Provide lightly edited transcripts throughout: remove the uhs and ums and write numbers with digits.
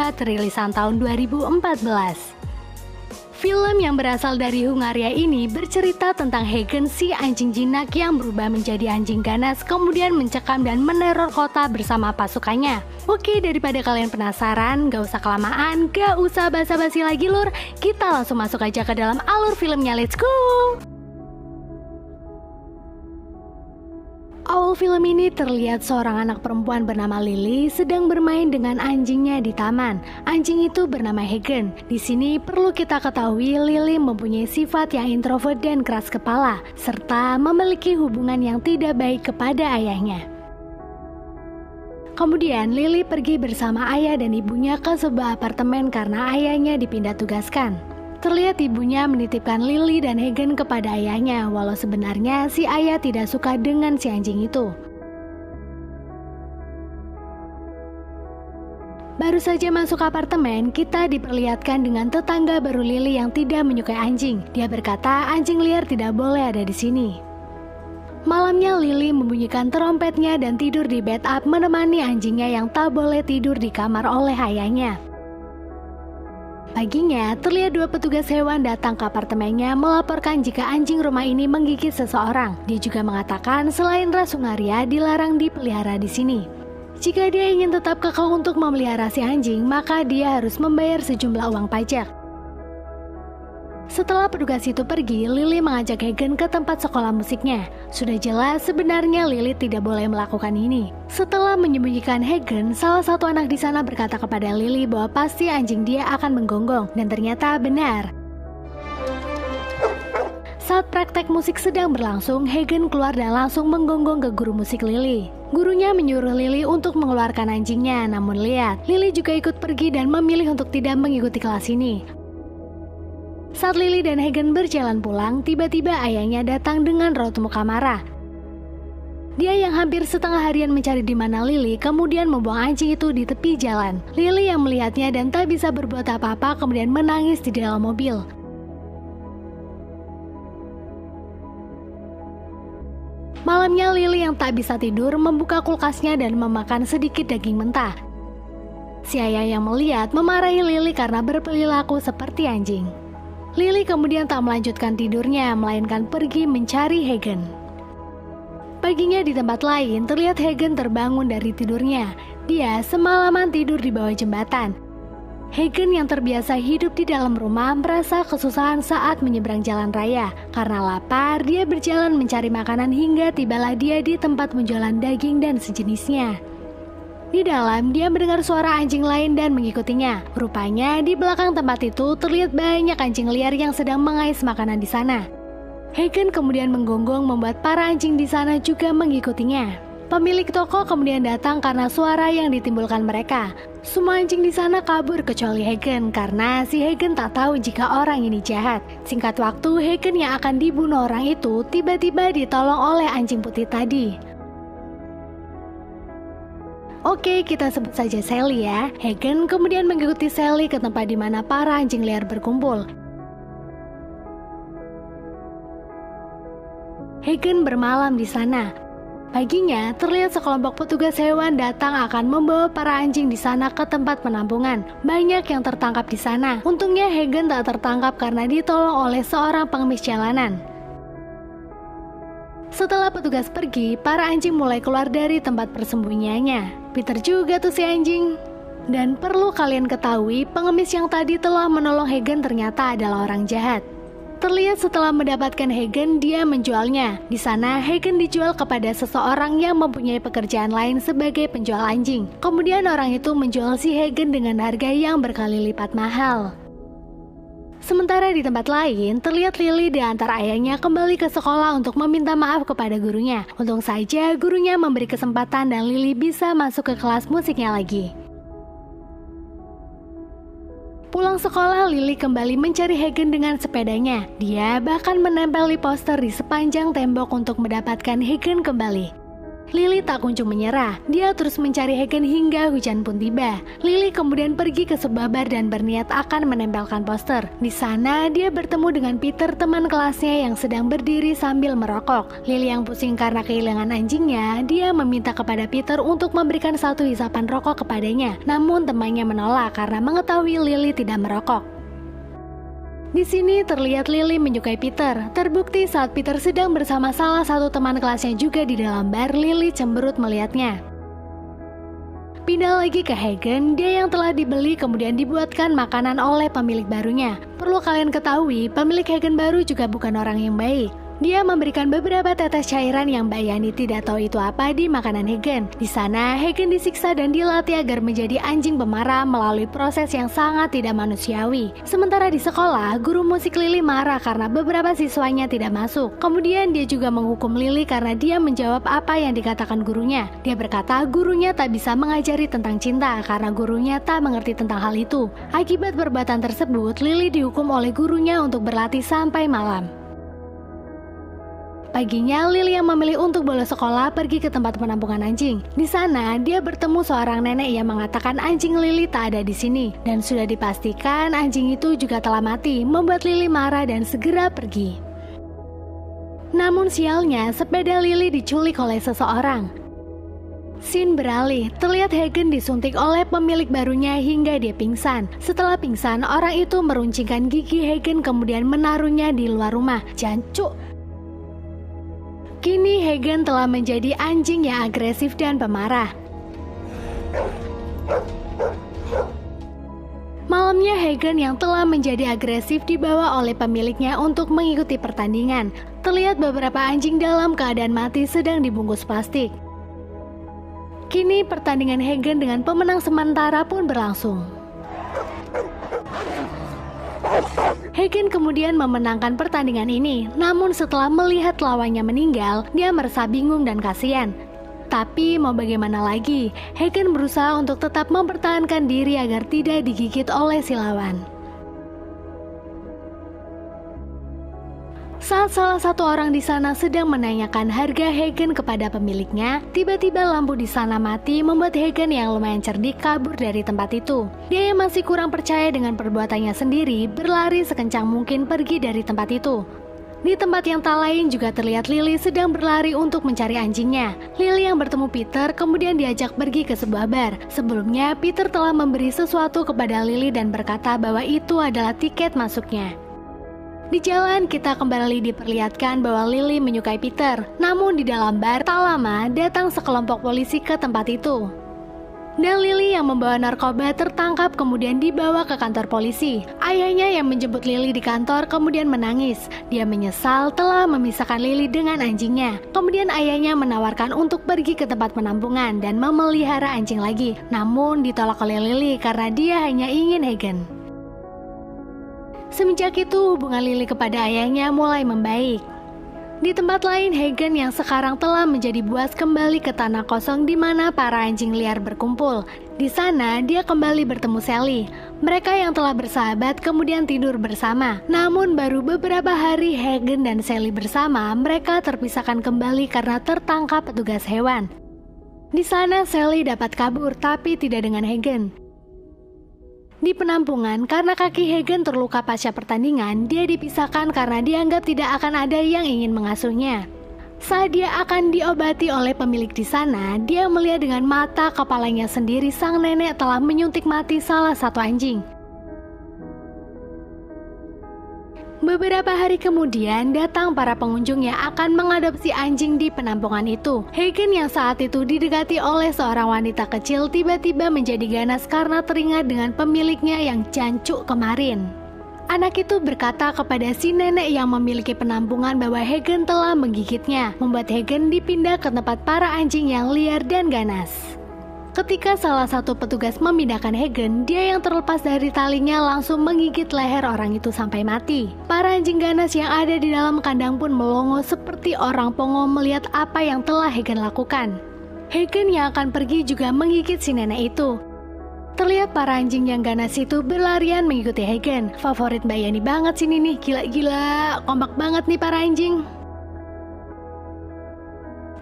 Sivat rilisan tahun 2014. Film yang berasal dari Hungaria ini bercerita tentang Hagen, si anjing jinak yang berubah menjadi anjing ganas, kemudian mencekam dan meneror kota bersama pasukannya. Oke, daripada kalian penasaran, gak usah kelamaan, gak usah basa-basi lagi lur, kita langsung masuk aja ke dalam alur filmnya, let's go! Awal film ini terlihat seorang anak perempuan bernama Lily sedang bermain dengan anjingnya di taman. Anjing itu bernama Hagen. Di sini perlu kita ketahui Lily mempunyai sifat yang introvert dan keras kepala, serta memiliki hubungan yang tidak baik kepada ayahnya. Kemudian Lily pergi bersama ayah dan ibunya ke sebuah apartemen karena ayahnya dipindah tugaskan. Terlihat ibunya menitipkan Lily dan Hagen kepada ayahnya, walau sebenarnya si ayah tidak suka dengan si anjing itu. Baru saja masuk apartemen, kita diperlihatkan dengan tetangga baru Lily yang tidak menyukai anjing. Dia berkata anjing liar tidak boleh ada di sini. Malamnya Lily membunyikan trompetnya dan tidur di bed up menemani anjingnya yang tak boleh tidur di kamar oleh ayahnya. Paginya, terlihat dua petugas hewan datang ke apartemennya melaporkan jika anjing rumah ini menggigit seseorang. Dia juga mengatakan selain ras Hungaria dilarang dipelihara di sini. Jika dia ingin tetap kekal untuk memelihara si anjing, maka dia harus membayar sejumlah uang pajak. Setelah petugas itu pergi, Lily mengajak Hagen ke tempat sekolah musiknya. Sudah jelas sebenarnya Lily tidak boleh melakukan ini. Setelah menyembunyikan Hagen, salah satu anak di sana berkata kepada Lily bahwa pasti anjing dia akan menggonggong, dan ternyata benar. Saat praktek musik sedang berlangsung, Hagen keluar dan langsung menggonggong ke guru musik Lily. Gurunya menyuruh Lily untuk mengeluarkan anjingnya, namun lihat, Lily juga ikut pergi dan memilih untuk tidak mengikuti kelas ini. Saat Lily dan Hagen berjalan pulang, tiba-tiba ayahnya datang dengan raut muka marah. Dia yang hampir setengah harian mencari di mana Lily, kemudian membuang anjing itu di tepi jalan. Lily yang melihatnya dan tak bisa berbuat apa-apa, kemudian menangis di dalam mobil. Malamnya Lily yang tak bisa tidur membuka kulkasnya dan memakan sedikit daging mentah. Si ayah yang melihat memarahi Lily karena berperilaku seperti anjing. Lily kemudian tak melanjutkan tidurnya, melainkan pergi mencari Hagen. Paginya di tempat lain, terlihat Hagen terbangun dari tidurnya. Dia semalaman tidur di bawah jembatan. Hagen yang terbiasa hidup di dalam rumah merasa kesusahan saat menyeberang jalan raya. Karena lapar, dia berjalan mencari makanan hingga tibalah dia di tempat penjualan daging dan sejenisnya. Di dalam, dia mendengar suara anjing lain dan mengikutinya. Rupanya, di belakang tempat itu terlihat banyak anjing liar yang sedang mengais makanan di sana. Hagen kemudian menggonggong membuat para anjing di sana juga mengikutinya. Pemilik toko kemudian datang karena suara yang ditimbulkan mereka. Semua anjing di sana kabur kecuali Hagen karena si Hagen tak tahu jika orang ini jahat. Singkat waktu, Hagen yang akan dibunuh orang itu tiba-tiba ditolong oleh anjing putih tadi. Oke, kita sebut saja Sally ya. Hagen kemudian mengikuti Sally ke tempat di mana para anjing liar berkumpul. Hagen bermalam di sana. Paginya, terlihat sekelompok petugas hewan datang akan membawa para anjing di sana ke tempat penampungan. Banyak yang tertangkap di sana. Untungnya Hagen tak tertangkap karena ditolong oleh seorang pengemis jalanan. Setelah petugas pergi, para anjing mulai keluar dari tempat persembunyiannya. Peter juga tuh si anjing. Dan perlu kalian ketahui, pengemis yang tadi telah menolong Hagen ternyata adalah orang jahat. Terlihat setelah mendapatkan Hagen, dia menjualnya. Di sana, Hagen dijual kepada seseorang yang mempunyai pekerjaan lain sebagai penjual anjing. Kemudian orang itu menjual si Hagen dengan harga yang berkali lipat mahal. Sementara di tempat lain, terlihat Lily dan antar ayahnya kembali ke sekolah untuk meminta maaf kepada gurunya. Untung saja gurunya memberi kesempatan dan Lily bisa masuk ke kelas musiknya lagi. Pulang sekolah, Lily kembali mencari Hagen dengan sepedanya. Dia bahkan menempeli poster di sepanjang tembok untuk mendapatkan Hagen kembali. Lily tak kunjung menyerah. Dia terus mencari Hagen hingga hujan pun tiba. Lily kemudian pergi ke sebuah bar dan berniat akan menempelkan poster. Di sana dia bertemu dengan Peter, teman kelasnya yang sedang berdiri sambil merokok. Lily yang pusing karena kehilangan anjingnya, dia meminta kepada Peter untuk memberikan satu hisapan rokok kepadanya. Namun temannya menolak karena mengetahui Lily tidak merokok. Di sini terlihat Lily menyukai Peter. Terbukti saat Peter sedang bersama salah satu teman kelasnya juga di dalam bar, Lily cemberut melihatnya. Pindah lagi ke Hagen, dia yang telah dibeli kemudian dibuatkan makanan oleh pemilik barunya. Perlu kalian ketahui, pemilik Hagen baru juga bukan orang yang baik. Dia memberikan beberapa tetes cairan yang Mbak Yani tidak tahu itu apa di makanan Hagen. Di sana, Hagen disiksa dan dilatih agar menjadi anjing pemarah melalui proses yang sangat tidak manusiawi. Sementara di sekolah, guru musik Lily marah karena beberapa siswanya tidak masuk. Kemudian dia juga menghukum Lily karena dia menjawab apa yang dikatakan gurunya. Dia berkata gurunya tak bisa mengajari tentang cinta karena gurunya tak mengerti tentang hal itu. Akibat perbuatan tersebut, Lily dihukum oleh gurunya untuk berlatih sampai malam. Paginya, Lily yang memilih untuk bolos sekolah pergi ke tempat penampungan anjing. Di sana, dia bertemu seorang nenek yang mengatakan anjing Lily tak ada di sini. Dan sudah dipastikan anjing itu juga telah mati, membuat Lily marah dan segera pergi. Namun sialnya, sepeda Lily diculik oleh seseorang. Scene beralih, terlihat Hagen disuntik oleh pemilik barunya hingga dia pingsan. Setelah pingsan, orang itu meruncingkan gigi Hagen kemudian menaruhnya di luar rumah. Jancuk! Kini Hagen telah menjadi anjing yang agresif dan pemarah. Malamnya Hagen yang telah menjadi agresif dibawa oleh pemiliknya untuk mengikuti pertandingan. Terlihat beberapa anjing dalam keadaan mati sedang dibungkus plastik. Kini pertandingan Hagen dengan pemenang sementara pun berlangsung. Hagen kemudian memenangkan pertandingan ini, namun setelah melihat lawannya meninggal, dia merasa bingung dan kasihan. Tapi mau bagaimana lagi, Hagen berusaha untuk tetap mempertahankan diri agar tidak digigit oleh si lawan. Saat salah satu orang di sana sedang menanyakan harga Hagen kepada pemiliknya, tiba-tiba lampu di sana mati membuat Hagen yang lumayan cerdik kabur dari tempat itu. Dia yang masih kurang percaya dengan perbuatannya sendiri berlari sekencang mungkin pergi dari tempat itu. Di tempat yang tak lain juga terlihat Lily sedang berlari untuk mencari anjingnya. Lily yang bertemu Peter kemudian diajak pergi ke sebuah bar. Sebelumnya Peter telah memberi sesuatu kepada Lily dan berkata bahwa itu adalah tiket masuknya. Di jalan kita kembali diperlihatkan bahwa Lily menyukai Peter. Namun di dalam bar tak lama datang sekelompok polisi ke tempat itu. Dan Lily yang membawa narkoba tertangkap kemudian dibawa ke kantor polisi. Ayahnya yang menjemput Lily di kantor kemudian menangis. Dia menyesal telah memisahkan Lily dengan anjingnya. Kemudian ayahnya menawarkan untuk pergi ke tempat penampungan dan memelihara anjing lagi. Namun ditolak oleh Lily karena dia hanya ingin Hagen. Semenjak itu hubungan Lily kepada ayahnya mulai membaik. Di tempat lain, Hagen yang sekarang telah menjadi buas kembali ke tanah kosong di mana para anjing liar berkumpul. Di sana dia kembali bertemu Sally. Mereka yang telah bersahabat kemudian tidur bersama. Namun baru beberapa hari Hagen dan Sally bersama, mereka terpisahkan kembali karena tertangkap petugas hewan. Di sana Sally dapat kabur tapi tidak dengan Hagen. Di penampungan, karena kaki Hagen terluka pasca pertandingan, dia dipisahkan karena dianggap tidak akan ada yang ingin mengasuhnya. Saat dia akan diobati oleh pemilik di sana, dia melihat dengan mata kepalanya sendiri sang nenek telah menyuntik mati salah satu anjing. Beberapa hari kemudian datang para pengunjung yang akan mengadopsi anjing di penampungan itu. Hagen yang saat itu didekati oleh seorang wanita kecil tiba-tiba menjadi ganas karena teringat dengan pemiliknya yang jancuk kemarin. Anak itu berkata kepada si nenek yang memiliki penampungan bahwa Hagen telah menggigitnya, membuat Hagen dipindah ke tempat para anjing yang liar dan ganas. Ketika salah satu petugas memindahkan Hagen, dia yang terlepas dari talinya langsung menggigit leher orang itu sampai mati. Para anjing ganas yang ada di dalam kandang pun melongo seperti orang pongo melihat apa yang telah Hagen lakukan. Hagen yang akan pergi juga menggigit si nenek itu. Terlihat para anjing yang ganas itu berlarian mengikuti Hagen. Favorit Mbak Yani banget sini nih, gila-gila, kompak banget nih para anjing.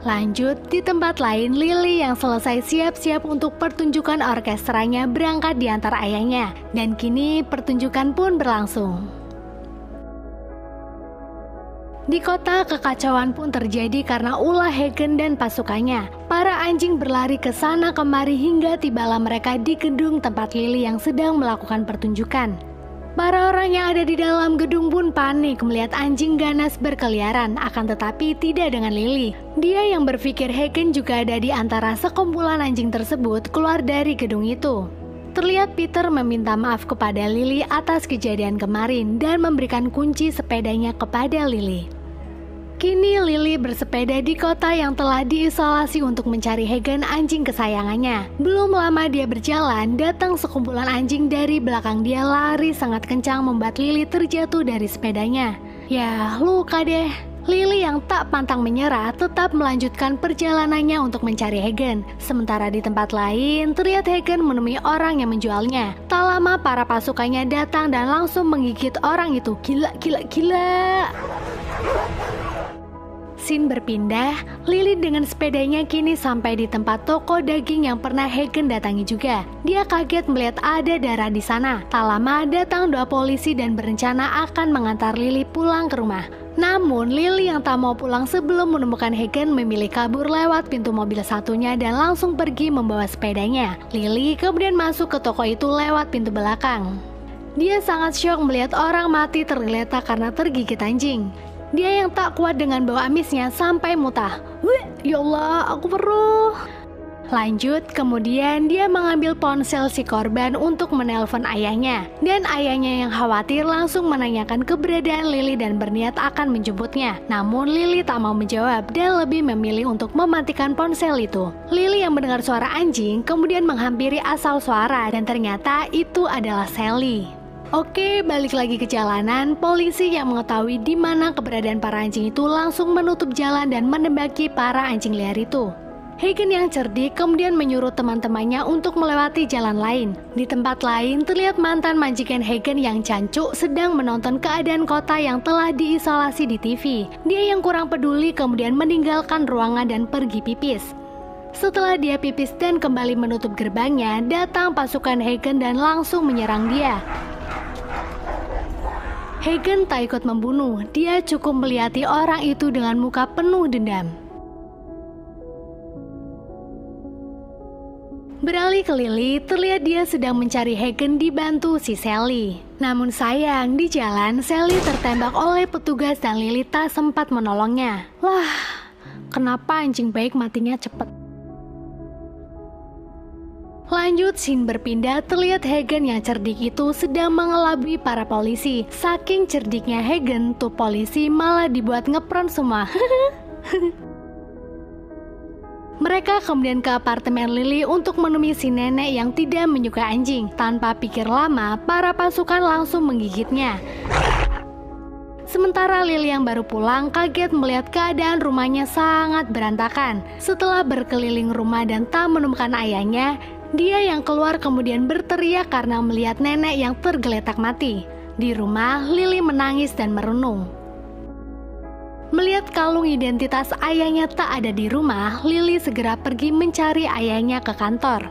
Lanjut, di tempat lain, Lily yang selesai siap-siap untuk pertunjukan orkestranya berangkat di antar ayahnya. Dan kini pertunjukan pun berlangsung. Di kota, kekacauan pun terjadi karena ulah Hagen dan pasukannya. Para anjing berlari ke sana kemari hingga tibalah mereka di gedung tempat Lily yang sedang melakukan pertunjukan. Para orang yang ada di dalam gedung pun panik melihat anjing ganas berkeliaran, akan tetapi tidak dengan Lily. Dia yang berpikir Hagen juga ada di antara sekumpulan anjing tersebut keluar dari gedung itu. Terlihat Peter meminta maaf kepada Lily atas kejadian kemarin dan memberikan kunci sepedanya kepada Lily. Kini Lily bersepeda di kota yang telah diisolasi untuk mencari Hagen, anjing kesayangannya. Belum lama dia berjalan, datang sekumpulan anjing dari belakang dia lari sangat kencang membuat Lily terjatuh dari sepedanya. Ya, luka deh. Lily yang tak pantang menyerah tetap melanjutkan perjalanannya untuk mencari Hagen. Sementara di tempat lain, terlihat Hagen menemui orang yang menjualnya. Tak lama para pasukannya datang dan langsung menggigit orang itu. Gila. Scene berpindah, Lily dengan sepedanya kini sampai di tempat toko daging yang pernah Hagen datangi juga. Dia kaget melihat ada darah di sana. Tak lama datang 2 polisi dan berencana akan mengantar Lily pulang ke rumah. Namun Lily yang tak mau pulang sebelum menemukan Hagen memilih kabur lewat pintu mobil satunya dan langsung pergi membawa sepedanya. Lily kemudian masuk ke toko itu lewat pintu belakang. Dia sangat syok melihat orang mati tergeletak karena tergigit anjing. Dia yang tak kuat dengan bau amisnya sampai muntah. Wih, ya Allah, aku perih. Lanjut, kemudian dia mengambil ponsel si korban untuk menelpon ayahnya. Dan ayahnya yang khawatir langsung menanyakan keberadaan Lily dan berniat akan menjemputnya. Namun Lily tak mau menjawab dan lebih memilih untuk mematikan ponsel itu. Lily yang mendengar suara anjing kemudian menghampiri asal suara dan ternyata itu adalah Sally. Oke, balik lagi ke jalanan. Polisi yang mengetahui di mana keberadaan para anjing itu langsung menutup jalan dan menembaki para anjing liar itu. Hagen yang cerdik kemudian menyuruh teman-temannya untuk melewati jalan lain. Di tempat lain, terlihat mantan majikan Hagen yang cancuk sedang menonton keadaan kota yang telah diisolasi di TV. Dia yang kurang peduli kemudian meninggalkan ruangan dan pergi pipis. Setelah dia pipis dan kembali menutup gerbangnya, datang pasukan Hagen dan langsung menyerang dia. Hagen tak ikut membunuh, dia cukup melihati orang itu dengan muka penuh dendam. Beralih ke Lily, terlihat dia sedang mencari Hagen dibantu si Sally. Namun sayang, di jalan Sally tertembak oleh petugas dan Lily tak sempat menolongnya. Lah, kenapa anjing baik matinya cepet? Lanjut, scene berpindah, terlihat Hagen yang cerdik itu sedang mengelabui para polisi. Saking cerdiknya Hagen, tuh polisi malah dibuat ngeprank semua. Mereka kemudian ke apartemen Lily untuk menemui si nenek yang tidak menyukai anjing. Tanpa pikir lama, para pasukan langsung menggigitnya. Sementara Lily yang baru pulang kaget melihat keadaan rumahnya sangat berantakan. Setelah berkeliling rumah dan tak menemukan ayahnya, dia yang keluar kemudian berteriak karena melihat nenek yang tergeletak mati. Di rumah, Lily menangis dan merenung. Melihat kalung identitas ayahnya tak ada di rumah, Lily segera pergi mencari ayahnya ke kantor.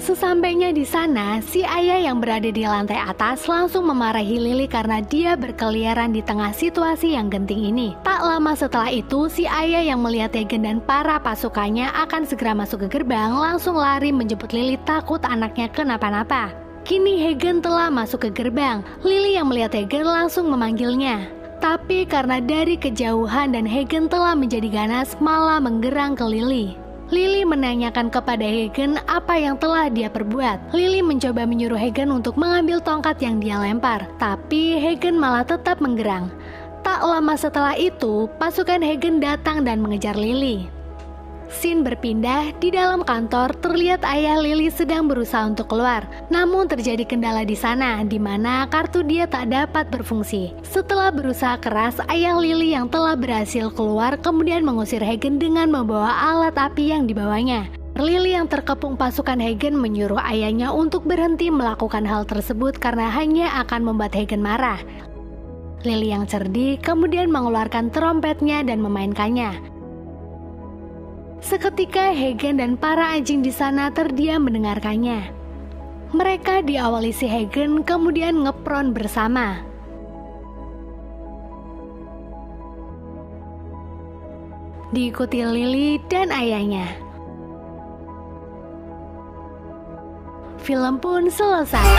Sesampainya di sana, si ayah yang berada di lantai atas langsung memarahi Lily karena dia berkeliaran di tengah situasi yang genting ini. Tak lama setelah itu, si ayah yang melihat Hagen dan para pasukannya akan segera masuk ke gerbang langsung lari menjemput Lily takut anaknya kenapa-napa. Kini Hagen telah masuk ke gerbang. Lily yang melihat Hagen langsung memanggilnya. Tapi karena dari kejauhan dan Hagen telah menjadi ganas, malah menggerang ke Lily. Lily menanyakan kepada Hagen apa yang telah dia perbuat. Lily mencoba menyuruh Hagen untuk mengambil tongkat yang dia lempar, tapi Hagen malah tetap menggerang. Tak lama setelah itu, pasukan Hagen datang dan mengejar Lily. Scene berpindah, di dalam kantor terlihat ayah Lily sedang berusaha untuk keluar. Namun terjadi kendala di sana, di mana kartu dia tak dapat berfungsi. Setelah berusaha keras, ayah Lily yang telah berhasil keluar kemudian mengusir Hagen dengan membawa alat api yang dibawanya. Lily yang terkepung pasukan Hagen menyuruh ayahnya untuk berhenti melakukan hal tersebut karena hanya akan membuat Hagen marah. Lily yang cerdik kemudian mengeluarkan trompetnya dan memainkannya. Seketika Hagen dan para anjing di sana terdiam mendengarkannya. Mereka diawali si Hagen kemudian ngepron bersama. Diikuti Lily dan ayahnya. Film pun selesai.